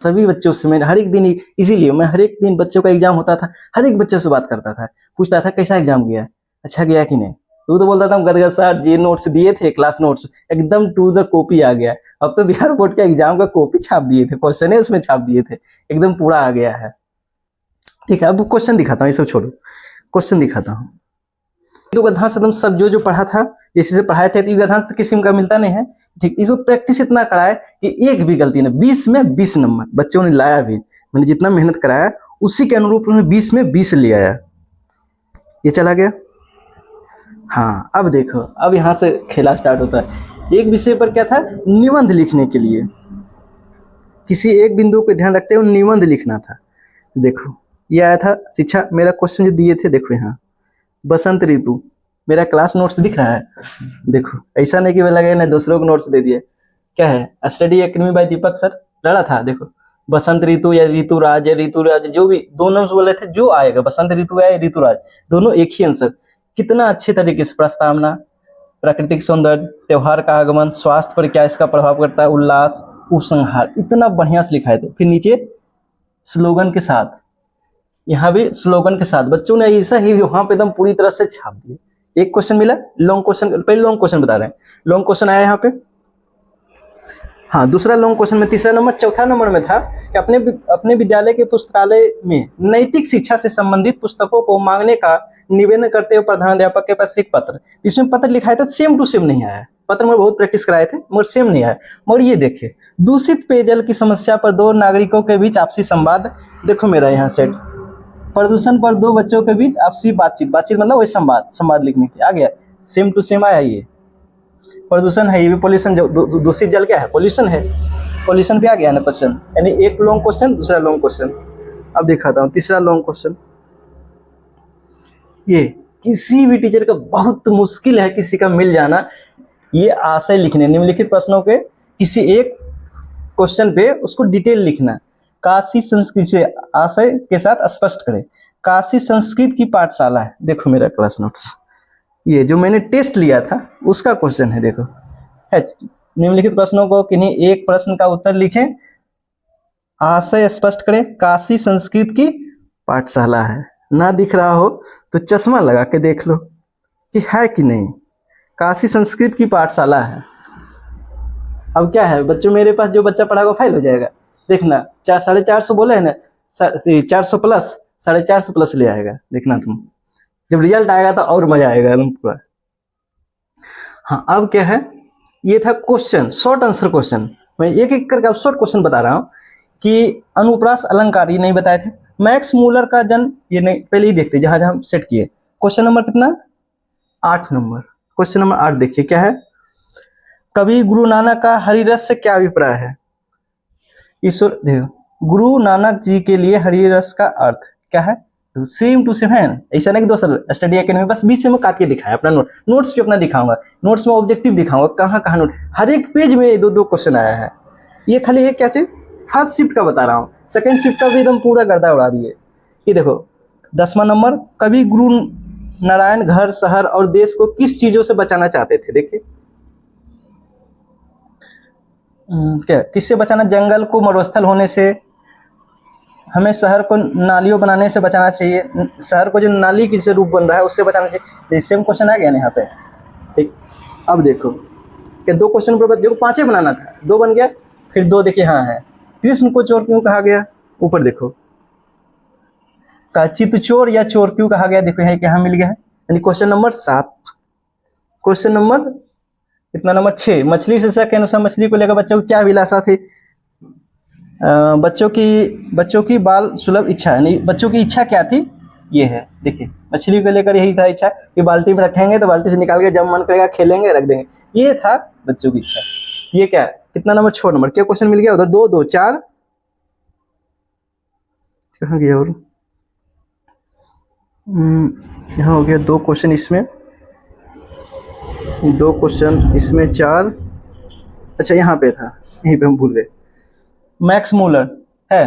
सभी बच्चों से मैं हर एक दिन, इसीलिए मैं हर एक दिन बच्चों का एग्जाम होता था, हर एक बच्चे से बात करता था, पूछता था कैसा एग्जाम गया, अच्छा गया कि नहीं। तो बोलता था गदगद सर ये नोट्स दिए थे क्लास नोट्स एकदम टू द कॉपी आ गया। अब तो बिहार बोर्ड के एग्जाम का कॉपी छाप दिए थे, क्वेश्चन है उसमें छाप दिए थे, एकदम पूरा आ गया है। ठीक है, अब क्वेश्चन दिखाता हूँ, ये सब छोड़ो, क्वेश्चन दिखाता हूँ। तो गधांश एकदम सब जो पढ़ा था जैसे से पढ़ाए थे, तो गधांश तो किसी का मिलता नहीं है। ठीक, इसको प्रैक्टिस इतना कराए कि एक भी गलती नहीं, 20 में 20 नंबर बच्चों ने लाया भी। मैंने जितना मेहनत कराया उसी के अनुरूप उन्होंने 20 में 20 ले आया। ये चला गया। हाँ, अब देखो, अब यहाँ से खेला स्टार्ट होता है। एक विषय पर क्या था, निबंध लिखने के लिए किसी एक बिंदु को ध्यान रखते हुए निबंध लिखना था। देखो ये आया था शिक्षा, मेरा क्वेश्चन जो दिए थे देखो यहाँ, बसंत ऋतु, मेरा क्लास नोट्स दिख रहा है। देखो ऐसा नहीं कि मैं लगे ना दूसरों को नोट्स दे दिए, क्या है, स्टडी एकेडमी बाय दीपक सर लड़ा था। देखो बसंत ऋतु या ऋतुराज जो भी दोनों से बोले थे, जो आएगा बसंत ऋतु या ऋतुराज दोनों एक ही आंसर। कितना अच्छे तरीके से प्रस्तावना, प्राकृतिक सौंदर्य, त्योहार का आगमन, स्वास्थ्य पर क्या इसका प्रभाव करता है, उल्लास, उपसंहार, इतना बढ़िया से लिखा है। तो फिर नीचे स्लोगन के साथ, यहाँ भी स्लोगन के साथ बच्चों ने ऐसा ही वहां पे एकदम पूरी तरह से छाप दिया। एक क्वेश्चन मिला लॉन्ग क्वेश्चन, पहले लॉन्ग क्वेश्चन बता रहे हैं, लॉन्ग क्वेश्चन आया यहाँ पे। हाँ, दूसरा लॉन्ग क्वेश्चन में तीसरा नंबर, चौथा नंबर में था कि अपने विद्यालय के पुस्तकालय में नैतिक शिक्षा से संबंधित पुस्तकों को मांगने का निवेदन करते हुए प्रधानाध्यापक के पास एक पत्र। इसमें पत्र लिखा था, सेम टू सेम नहीं आया पत्र, में बहुत प्रैक्टिस कराए थे मगर सेम नहीं आया। मगर ये देखिए, दूषित पेयजल की समस्या पर दो नागरिकों के बीच आपसी संवाद। देखो मेरा यहाँ सेट, प्रदूषण पर दो बच्चों के बीच आपसी बातचीत मतलब वही संवाद लिखने की आ गया, सेम टू सेम आया। ये प्रदूषण है, ये भी पोल्यूशन, जो दूषित जल क्या है, पोल्यूशन है, पोल्यूशन पे आ गया ना क्वेश्चन। यानी एक लॉन्ग क्वेश्चन, दूसरा लॉन्ग क्वेश्चन। अब दिखाता हूँ तीसरा लॉन्ग क्वेश्चन। ये किसी भी टीचर का बहुत मुश्किल है किसी का मिल जाना, ये आशय लिखने, निम्नलिखित प्रश्नों के किसी एक क्वेश्चन पे उसको डिटेल लिखना। काशी संस्कृत से आशय के साथ स्पष्ट करें। काशी संस्कृत की पाठशाला है, देखो मेरा क्लास नोट्स, ये जो मैंने टेस्ट लिया था उसका क्वेश्चन है। देखो है, निम्नलिखित प्रश्नों को किन्हीं एक प्रश्न का उत्तर लिखें, आशय स्पष्ट करें। काशी संस्कृत की पाठशाला है, ना दिख रहा हो तो चश्मा लगा के देख लो कि है कि नहीं, काशी संस्कृत की पाठशाला है। अब क्या है बच्चों, मेरे पास जो बच्चा पढ़ा वो फेल हो जाएगा। देखना 450 बोले है ना, 400 प्लस, 450 प्लस ले आएगा। देखना तुम, जब रिजल्ट आएगा तो और मजा आएगा एकदम पूरा। हाँ, अब क्या है, ये था क्वेश्चन, शॉर्ट आंसर क्वेश्चन। मैं एक एक करके शॉर्ट क्वेश्चन बता रहा हूँ कि अनुप्रास अलंकार, ये नहीं बताए थे। मैक्स मूलर का जन्म, ये नहीं, पहले ही देखते जहां जहां सेट किए। क्वेश्चन नंबर कितना, 8 नंबर, क्वेश्चन नंबर 8 देखिए क्या है। कवि गुरु नानक का हरिरस से क्या अभिप्राय है। ईश्वर, देखो गुरु नानक जी के लिए हरिरस का अर्थ क्या है, तो सेम टू सेम है। ऐसा नहीं कि दोस्तों स्टडी एकेडमी बस बीच में काट के दिखाया, अपना नोट्स पे अपना दिखाऊंगा, नोट्स में ऑब्जेक्टिव दिखाऊंगा, कहाँ कहाँ नोट, हर एक पेज में दो क्वेश्चन आया है। ये खाली एक क्या चीज, फर्स्ट शिफ्ट का बता रहा हूँ, सेकंड शिफ्ट का भी एकदम पूरा गर्दा उड़ा दिए। ये देखो 10वां नंबर, कवि गुरु नारायण घर, शहर और देश को किस चीजों से बचाना चाहते थे। देखिए क्या, किससे बचाना, जंगल को मरुस्थल होने से, हमें शहर को नालियों बनाने से बचाना चाहिए, शहर को जो नाली की से रूप बन रहा है उससे बचाना चाहिए। सेम क्वेश्चन आ गया ना यहाँ पे। ठीक, अब देखो कि 2 क्वेश्चन पर देखो 5 बनाना था, 2 बन गया, फिर 2 देखिए हाँ है। कृष्ण को चोर क्यों कहा गया, ऊपर देखो का चितचोर या चोर क्यों कहा गया, देखो यहाँ मिल गया है। यानी क्वेश्चन नंबर 7। क्वेश्चन नंबर कितना, नंबर 6, मछली शिक्षा के अनुसार मछली को लेकर बच्चों की क्या अभिलाषा थी। बच्चों की बाल सुलभ इच्छा, यानी बच्चों की इच्छा क्या थी, ये है। देखिए मछली को लेकर यही था इच्छा कि बाल्टी में रखेंगे तो बाल्टी से निकाल के जब मन करेगा खेलेंगे रख देंगे, ये था बच्चों की इच्छा। ये क्या है, कितना नंबर, 6 नंबर, क्या क्वेश्चन मिल गया उधर, 2 2 4 कहाँ गया, और यहाँ हो गया 2 क्वेश्चन, इसमें 2 क्वेश्चन, इसमें 4, अच्छा यहाँ पे था, यहीं पे हम भूल गए। मैक्स मूलर है,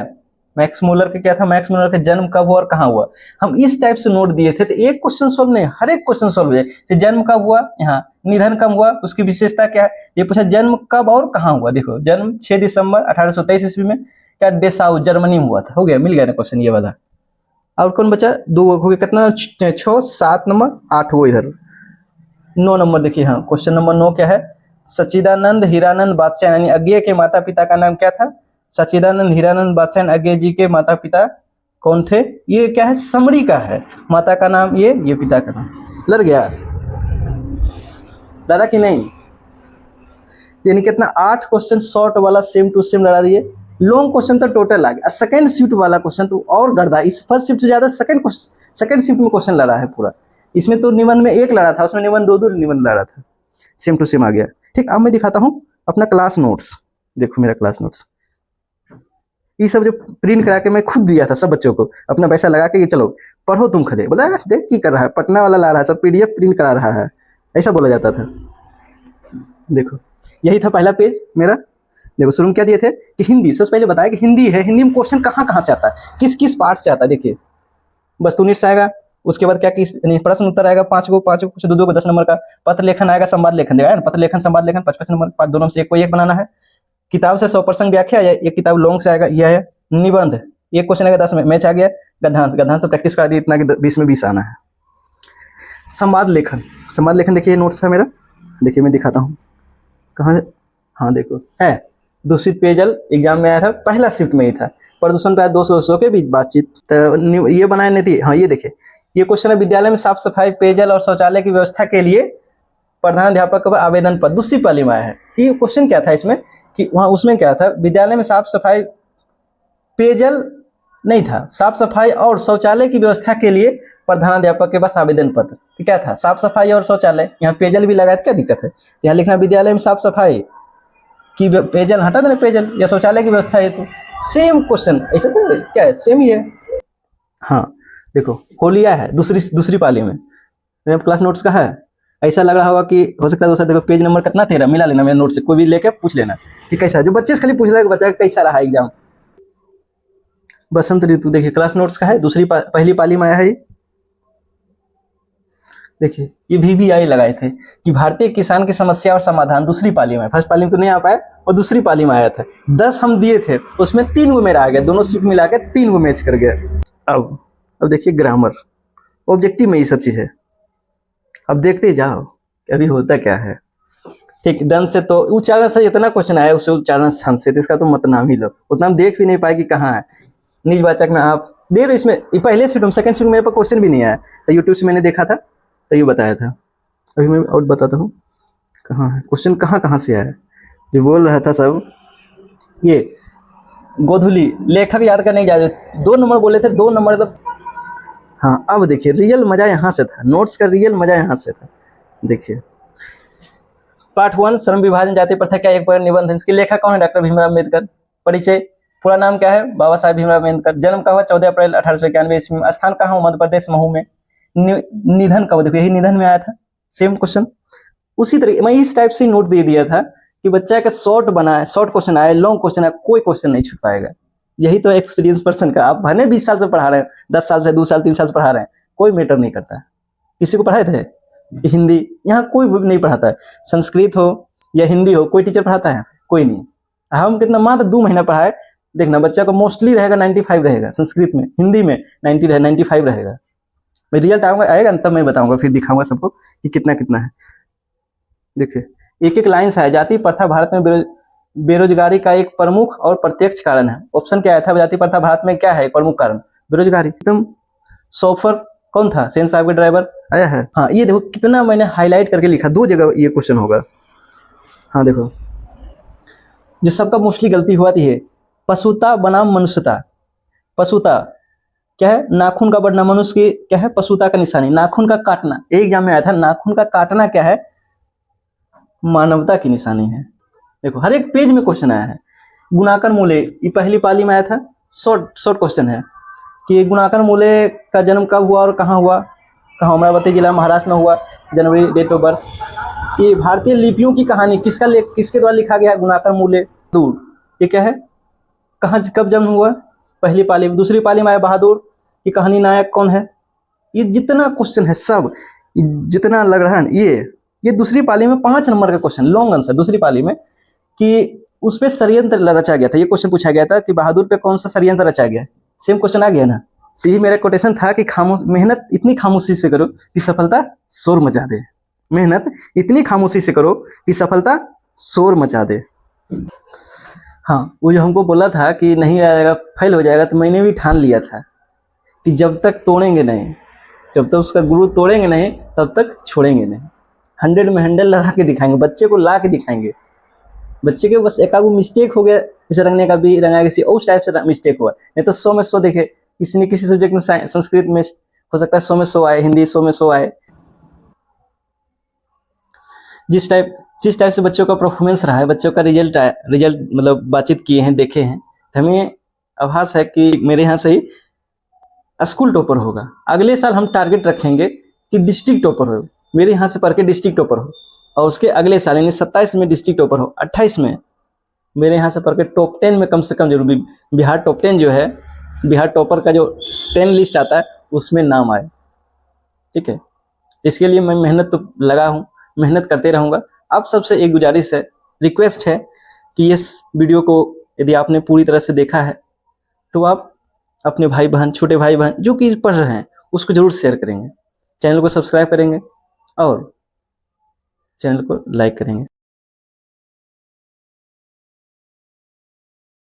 मैक्स मुलर का क्या था, मैक्स मुलर का जन्म कब हुआ और कहाँ हुआ। हम इस टाइप से नोट दिए थे, तो एक क्वेश्चन सॉल्व नहीं, हर एक क्वेश्चन सॉल्व हो जाए। जन्म कब हुआ, यहाँ निधन कब हुआ, उसकी विशेषता क्या है, ये पूछा जन्म कब और कहाँ हुआ। देखो जन्म 6 दिसंबर 1823 ईस्वी में क्या डेसाउ जर्मनी में हुआ था। हो गया, मिल गया ना क्वेश्चन ये वाला। और कौन बचा, 2 हो गया, कितना 6 7 नंबर 8 वो इधर 9 नंबर। देखिए हाँ, क्वेश्चन नंबर 9 क्या है, सच्चिदानंद हीरानंद बादशाह यानी अज्ञेय के माता पिता का नाम क्या था। सच्चिदानंद हीरानंद बादशाह अज्ञेय जी के माता पिता कौन थे। ये क्या है, समरी का है, माता का नाम ये पिता का नाम। लड़ गया, लड़ा कि नहीं। यानी कितना 8 क्वेश्चन शॉर्ट वाला सेम टू सेम लड़ा दिए। लॉन्ग क्वेश्चन तो टोटल आ गया। सेकंड शिफ्ट वाला क्वेश्चन तो और गर्दा, इस फर्स्ट शिफ्ट से ज्यादा सेकंड शिफ्ट में क्वेश्चन लड़ा है पूरा। इसमें तो निबंध में 1 लड़ा था, उसमें निबंध 2 निबंध लड़ा था, सेम टू सेम आ गया। ठीक, अब मैं दिखाता हूँ अपना क्लास नोट्स। देखो मेरा क्लास नोट्स, ये सब जो प्रिंट करा के मैं खुद दिया था सब बच्चों को, अपना पैसा लगा के, ये चलो पढ़ो तुम खड़े। बोला देख की कर रहा है, पटना वाला ला रहा है, सब पीडीएफ प्रिंट करा रहा है, ऐसा बोला जाता था। देखो यही था पहला पेज मेरा। देखो शुरू में क्या दिए थे कि हिंदी, सबसे पहले बताया कि हिंदी है, हिंदी में क्वेश्चन कहाँ कहाँ से आता है, किस किस पार्ट से आता है। देखिए वस्तुनिष्ठ से आएगा, उसके बाद क्या किस प्रश्न उत्तर आएगा 5 को, 5 को 2 को 10 नंबर का। पत्र लेखन आएगा, संवाद लेखन देगा ना, पत्र लेखन संवाद लेखन 5 नंबर, 5 दोनों से कोई एक बनाना है। किताब से 100% व्याख्या, या एक किताब लॉन्ग से आएगा, यह है निबंध, एक क्वेश्चन आएगा 10 में। मैच आ गया, गद्यांश, गद्यांश तो प्रैक्टिस करा दी इतना कि 20 में 20 आना है। संवाद लेखन, संवाद लेखन देखिए नोट्स था मेरा, देखिए मैं दिखाता हूँ कहाँ। हाँ देखो है, दूषित पेयजल एग्जाम में आया था, पहला शिफ्ट में ही था। प्रदूषण पे आया 200 के बीच बातचीत, तो ये बनाए नहीं थी। हाँ ये देखिए, ये क्वेश्चन है, विद्यालय में साफ सफाई पेयजल और शौचालय की व्यवस्था के लिए प्रधानाध्यापक का आवेदन पत्र, दूसरी पाली में आया है। ये क्वेश्चन क्या था इसमें कि वहाँ उसमें क्या था, विद्यालय में साफ सफाई पेयजल नहीं था, साफ सफाई और शौचालय की व्यवस्था के लिए प्रधानाध्यापक के पास आवेदन पत्र। तो क्या था, साफ सफाई और शौचालय, यहाँ पेयजल भी लगाया, क्या दिक्कत है। यहाँ लिखना विद्यालय में साफ सफाई की पेयजल, हटा देना पेयजल या शौचालय की व्यवस्था है, तो सेम क्वेश्चन ऐसा तो क्या है, सेम ही है। हाँ देखो होलिया है दूसरी पाली में, मेरे क्लास नोट्स का है। ऐसा लग रहा होगा कि हो सकता है दोस्तों, देखो पेज नंबर कितना तेरा मिला लेना मेरे नोट से, कोई भी लेके पूछ लेना कि कैसा है। जो बच्चे से खाली पूछ रहा है बच्चा कैसा रहा एग्जाम। बसंत ऋतु देखिए क्लास नोट्स का है, पहली पाली में आया है। देखिए ये VVI लगाए थे कि भारतीय किसान की समस्या और समाधान, दूसरी पाली में, फर्स्ट पाली में तो नहीं आ पाया और दूसरी पाली में आया था। 10 हम दिए थे, उसमें 3 वो मेरा आ गया, दोनों शिफ्ट मिला के 3 वो मैच कर गया। अब देखिए ग्रामर, ऑब्जेक्टिव में ये सब चीज है, अब देखते जाओ अभी होता क्या है। ठीक, दंत से तो उच्चारण से इतना क्वेश्चन आया, उससे उच्चारण छंद से, तो इसका तो मत नाम ही लो, उतना हम देख भी नहीं पाए कि कहाँ है। निजवाचक में आप देख रहे, इसमें पहले शिफ्ट में, सेकंड शिफ्ट में मेरे पास क्वेश्चन भी नहीं आया, तो यूट्यूब से मैंने देखा था तो ये बताया था। अभी मैं और बताता हूँ कहाँ है क्वेश्चन, कहाँ कहाँ से आया जो बोल रहा था सब। ये गोधुली लेखक याद करने की जाए, 2 नंबर बोले थे, 2 नंबर तो। हाँ अब देखिए रियल मजा यहाँ से था, नोट्स का रियल मजा यहाँ से था। देखिए पार्ट 1 श्रम विभाजन जाति प्रथा क्या एक निबंध, इसके लेखक कौन है, डॉक्टर भीमराव अम्बेडकर। परिचय, पूरा नाम क्या है, बाबा साहेब भीमराव अम्बेडकर। जन्म कब हुआ, 14 अप्रैल 1891 ईस्वी में। स्थान कहाँ, मध्य प्रदेश महू में। निधन कब, देखो यही निधन में आया था, सेम क्वेश्चन। उसी तरीके मैं इस टाइप से नोट दे दिया था कि बच्चा का शॉर्ट बनाए, शॉर्ट क्वेश्चन आए, लॉन्ग क्वेश्चन आए, कोई क्वेश्चन नहीं छूट पाएगा। यही तो एक्सपीरियंस पर्सन का, आप भले 20 साल से पढ़ा रहे हैं, 10 साल से, 2 साल 3 साल से पढ़ा रहे हैं, कोई मैटर नहीं करता। किसी को पढ़ाए थे हिंदी, यहाँ कोई नहीं पढ़ाता है। संस्कृत हो या हिंदी हो, कोई टीचर पढ़ाता है, कोई नहीं। हम कितना मात्र 2 महीना पढ़ाए, देखना बच्चा को मोस्टली रहेगा 95 रहेगा, संस्कृत में, हिंदी में 90 रहे, 95 रहेगा। मैं रियल टाइम आएगा तब मैं बताऊंगा, फिर दिखाऊंगा सबको कि कितना कितना है। देखिए एक एक लाइन से है, जाति प्रथा भारत में बेरोजगारी का एक प्रमुख और प्रत्यक्ष कारण है। ऑप्शन क्या आया था, जाति प्रथा भारत में क्या है प्रमुख कारण, बेरोजगारी। एकदम सॉफर कौन था, सेन साहब के ड्राइवर आया है। हाँ ये देखो कितना मैंने हाईलाइट करके लिखा, 2 जगह ये क्वेश्चन होगा। हाँ देखो जो सबका मोस्टली गलती हुआ थी, पशुता बनाम मनुष्यता। पशुता क्या है, नाखून का बढ़ना, मनुष्य की क्या है, पशुता का निशानी, नाखून का काटना। एक एग्जाम में आया था, नाखून का काटना क्या है, मानवता की निशानी है। देखो हर एक पेज में क्वेश्चन आया है। गुणाकर मूल्य, ये पहली पाली में आया था, शॉर्ट क्वेश्चन है कि गुणाकर मूल्य का जन्म कब हुआ और कहाँ हुआ, कहाँ, अमरावती जिला महाराष्ट्र में हुआ, जनवरी, डेट ऑफ बर्थ। ये भारतीय लिपियों की कहानी किसके द्वारा लिखा गया है, गुणाकर मूल्य दूर। ये क्या है, कहाँ कब जन्म हुआ, पहली पाली में, दूसरी पाली में आया बहादुर की कहानी नायक कौन है। ये जितना क्वेश्चन है सब, जितना लग रहा है ना, ये दूसरी पाली में 5 नंबर का क्वेश्चन, लॉन्ग आंसर दूसरी पाली में, कि उस पे षड्यंत्र रचा गया था। ये क्वेश्चन पूछा गया था कि बहादुर पे कौन सा षड्यंत्र रचा गया। सेम क्वेश्चन आ गया ना। तो यही मेरा कोटेशन था कि मेहनत इतनी खामोशी से करो कि सफलता शोर मचा दे। मेहनत इतनी खामोशी से करो कि सफलता शोर मचा दे। हाँ, वो जो हमको बोला था कि नहीं आएगा, फेल हो जाएगा, तो मैंने भी ठान लिया था कि जब तक तोड़ेंगे नहीं, जब तक उसका गुरु तोड़ेंगे नहीं, तब तक छोड़ेंगे नहीं। 100 में 100 लड़ा के दिखाएंगे, बच्चे को ला के दिखाएंगे। बच्चे के बस एक आगू मिस्टेक हो गया, जैसे रंगने का भी रंगा, किसी उस टाइप से मिस्टेक हुआ, नहीं तो 100 में 100 देखे। किसी ने किसी सब्जेक्ट में संस्कृत में हो सकता है 100 में 100 आए, हिंदी 100 में 100 आए। जिस टाइप से बच्चों का परफॉर्मेंस रहा है, बच्चों का रिजल्ट आया, रिजल्ट मतलब बातचीत किए हैं, देखे हैं, तो हमें आभास है कि मेरे यहाँ से ही स्कूल टॉपर होगा। अगले साल हम टारगेट रखेंगे कि डिस्ट्रिक्ट टॉपर हो, मेरे यहाँ से पढ़ के डिस्ट्रिक्ट टॉपर हो, और उसके अगले साल यानी 27 में डिस्ट्रिक्ट टॉपर हो, 28 में मेरे यहाँ से पढ़ के टॉप 10 में कम से कम जरूर, बिहार टॉप 10 जो है, बिहार टॉपर का जो 10 लिस्ट आता है उसमें नाम आए। ठीक है, इसके लिए मैं मेहनत तो लगा हूँ, मेहनत करते रहूँगा। आप सबसे एक गुजारिश है, रिक्वेस्ट है कि इस वीडियो को यदि आपने पूरी तरह से देखा है तो आप अपने भाई बहन, छोटे भाई बहन जो कि पढ़ रहे हैं उसको जरूर शेयर करेंगे, चैनल को सब्सक्राइब करेंगे और चैनल को लाइक करेंगे।